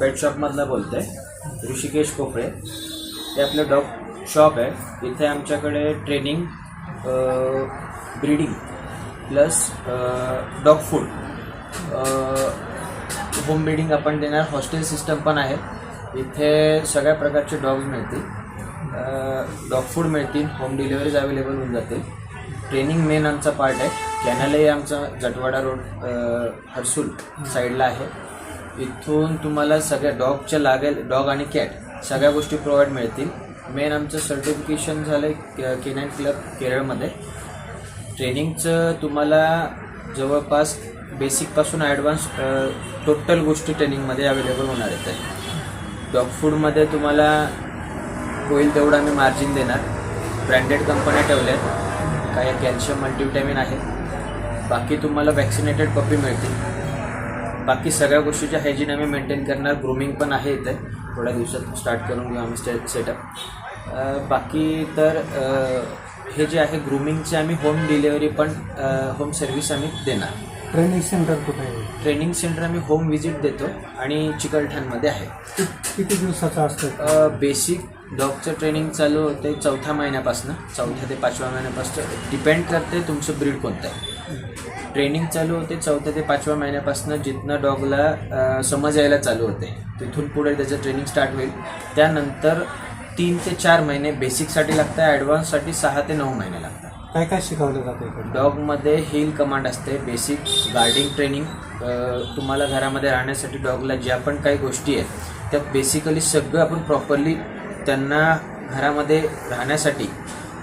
पेट शॉपमधला बोलतो आहे, ऋषिकेश कोपरे. हे आपलं डॉग शॉप आहे. इथे आमच्याकडे training, breeding plus dog food, home breeding आपण देणार. हॉस्टेल सिस्टम पण आहे. इथे सगळ्या प्रकारचे डॉग्स मिळतील, डॉग फूड मिळतील, होम डिलिव्हरीज अवेलेबल होऊन जातील. ट्रेनिंग मेन आमचा पार्ट आहे. कॅनलही आमचा जटवाडा रोड हर्सूल साईडला आहे. इथून तुम्हाला सगळ्या डॉगच्या लागेल, डॉग आणि कॅट सगळ्या गोष्टी प्रोव्हाइड मिळतील. मेन आमचं सर्टिफिकेशन झालं आहे केनाईन क्लब केरळमध्ये. ट्रेनिंगचं तुम्हाला जवळपास बेसिकपासून ॲडव्हान्स टोटल गोष्टी ट्रेनिंगमध्ये अवेलेबल होणार आहेत. डॉग फूडमध्ये तुम्हाला होईल तेवढं आम्ही मार्जिन देणार. ब्रँडेड कंपन्या ठेवल्या आहेत, काही कॅल्शियम मल्टीव्हिटॅमिन आहे. बाकी तुम्हाला वॅक्सिनेटेड पपी मिळतील. बाकी सगळ्या गोष्टीच्या हायजीन आम्ही मेंटेन करणार. ग्रूमिंग पण आहे इथे, थोड्या दिवसात स्टार्ट करून घेऊ आम्ही सेटअप. बाकी तर हे जे आहे ग्रूमिंगचे आम्ही होम डिलिव्हरी पण, होम सर्व्हिस आम्ही देणार. ट्रेनिंग सेंटर कुठे आहे? ट्रेनिंग सेंटर आम्ही होम व्हिजिट देतो आणि चिकलठाणमध्ये आहे. किती दिवसाचं असतं? बेसिक डॉगचं ट्रेनिंग चालू होते 4थ्या महिन्यापासून, 4थ्या ते 5व्या महिन्यापासून. डिपेंड करते तुमचं ब्रीड कोणतं आहे. ट्रेनिंग चालू होते 4थ्या ते 5व्या महिन्यापासून. जिथनं डॉगला समज यायला चालू होते तिथून पुढे त्याचं ट्रेनिंग स्टार्ट होईल. त्यानंतर 3 ते 4 महिने बेसिकसाठी लागतं, ॲडव्हान्ससाठी 6 ते 9 महिने लागतात. काय काय शिकवलं जातं? डॉगमध्ये हिल कमांड असते, बेसिक गार्डिंग ट्रेनिंग. तुम्हाला घरामध्ये राहण्यासाठी डॉगला ज्या पण काही गोष्टी आहेत त्या बेसिकली सगळं आपण प्रॉपरली त्यांना घरामध्ये राहण्यासाठी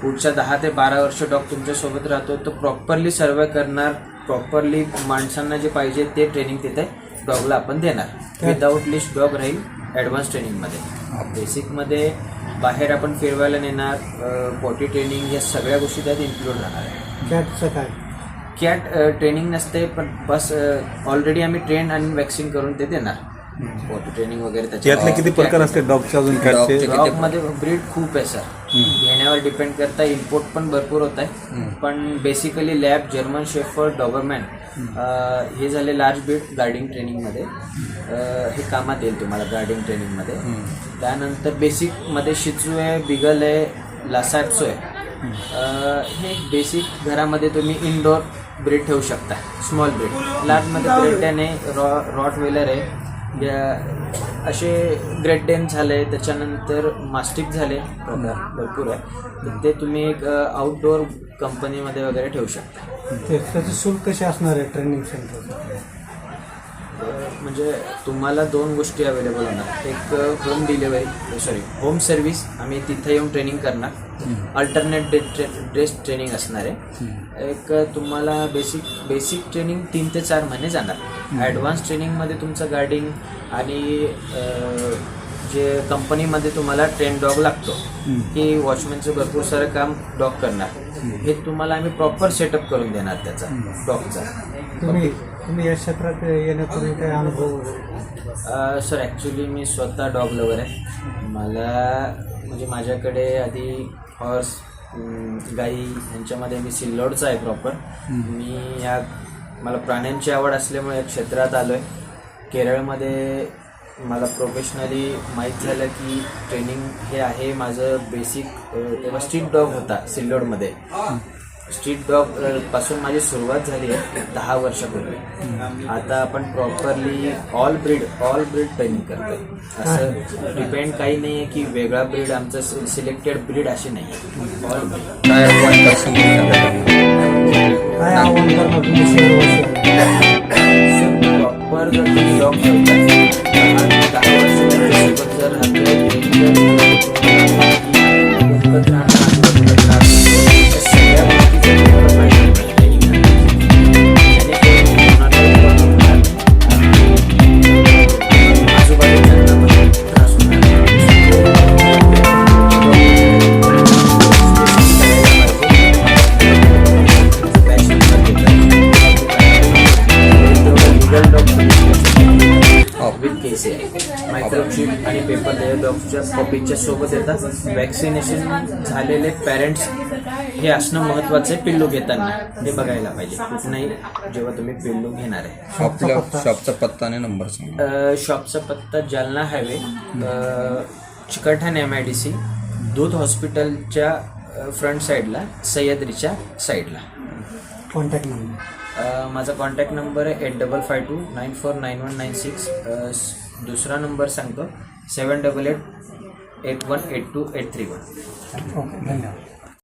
पुढच्या 10 ते 12 वर्ष डॉग तुमच्यासोबत राहतो तो प्रॉपरली सर्व्हाइव्ह करणार. प्रॉपरली माणसांना जे पाहिजे ते ट्रेनिंग तिथे डॉगला आपण देणार. विदाऊट लिस्ट डॉग राहील ॲडव्हान्स ट्रेनिंगमध्ये. बेसिकमध्ये बाहेर आपण फिरवायला नेणार, पॉटी ट्रेनिंग, या सगळ्या गोष्टी त्यात इन्क्लूड राहणार आहे. कॅटचं काय? कॅट ट्रेनिंग नसते, पण बस ऑलरेडी आम्ही ट्रेन आणि वॅक्सिन करून ते देणार. पॉटी ट्रेनिंग वगैरे त्याच्यातले किती प्रकार असते डॉगचे? अजून कॅटचे? डॉगमध्ये ब्रीड खूप आहे सर, घेण्यावर डिपेंड करता. इम्पोर्ट पण भरपूर होत आहे, पण basically lab, German shepherd, Dobermann हे झाले लार्ज ब्रीड गार्डिंग ट्रेनिंगमध्ये. हे कामात येईल तुम्हाला गार्डिंग ट्रेनिंगमध्ये. त्यानंतर बेसिकमध्ये शिजू आहे, बिगल आहे, लासाटसो आहे. हे बेसिक घरामध्ये तुम्ही इनडोअर ब्रीड ठेवू शकता, स्मॉल ब्रीड. लार्जमध्ये ब्रेडन आहे, रॉट वेलर आहे, असे ग्रेट डेन झाले. त्याच्यानंतर मास्टिक झाले, भरपूर आहे. ते तुम्ही एक आउटडोअर कंपनीमध्ये वगैरे ठेवू शकता. त्याचं शुल्क कसे असणार आहे ट्रेनिंग सेंटर? म्हणजे तुम्हाला 2 गोष्टी अवेलेबल होणार. एक होम डिलिव्हरी, होम सर्व्हिस, आम्ही तिथे येऊन ट्रेनिंग करणार. अल्टरनेट ड्रेस ट्रेनिंग असणार आहे. एक तुम्हाला बेसिक ट्रेनिंग 3 ते 4 महिने जाणार. ॲडव्हान्स ट्रेनिंगमध्ये तुमचं गार्डिंग आणि जे कंपनीमध्ये तुम्हाला ट्रेन डॉग लागतो की वॉचमॅनचं भरपूर सारं काम डॉग करणार, हे तुम्हाला आम्ही प्रॉपर सेटअप करून देणार त्याचा डॉगचा. तुम्ही या क्षेत्रात येण्यापूर्वी काय अनुभव? सर ॲक्च्युली मी स्वतः डॉग लवर आहे. मला म्हणजे माझ्याकडे आधी हॉर्स, गाई यांच्यामध्ये मी सिल्लोडचा आहे प्रॉपर. मला प्राण्यांची आवड असल्यामुळे या क्षेत्रात आलो आहे. केरळमध्ये मला प्रोफेशनली माहीत झालं की ट्रेनिंग हे आहे माझं बेसिक. तेव्हा स्ट्रीट डॉग होता सिल्लोडमध्ये. स्ट्रीट डॉग पासून माझी सुरुवात झाली आहे 10 वर्षापूर्वी. आता आपण प्रॉपरली ऑल ब्रीड ट्रेनिंग करतोय. असं डिपेंड काही नाही आहे की वेगळा ब्रीड, आमचं सिलेक्टेड ब्रीड अशी नाही आहे. All breed. प्रॉपर जर तुम्ही डॉग ठेवताय 10 वर्ष जर पिल्लीच्या सोबत येतात. वॅक्सिनेशन झालेले पॅरेंट्स हे असणं महत्त्वाचं आहे पिल्लू घेताना, हे बघायला पाहिजे कुठनंही जेव्हा तुम्ही पिल्लू घेणार आहे. आपल्या शॉपचा पत्ता आणि नंबर सांगा. शॉपचा पत्ता जालना हायवे, चिकलठाण MIDC, दूध हॉस्पिटलच्या फ्रंट साईडला, सह्याद्रीच्या साईडला. कॉन्टॅक्ट नंबर माझा कॉन्टॅक्ट नंबर आहे 8552949196. दुसरा नंबर सांगतो 7888182831. ओके, धन्यवाद.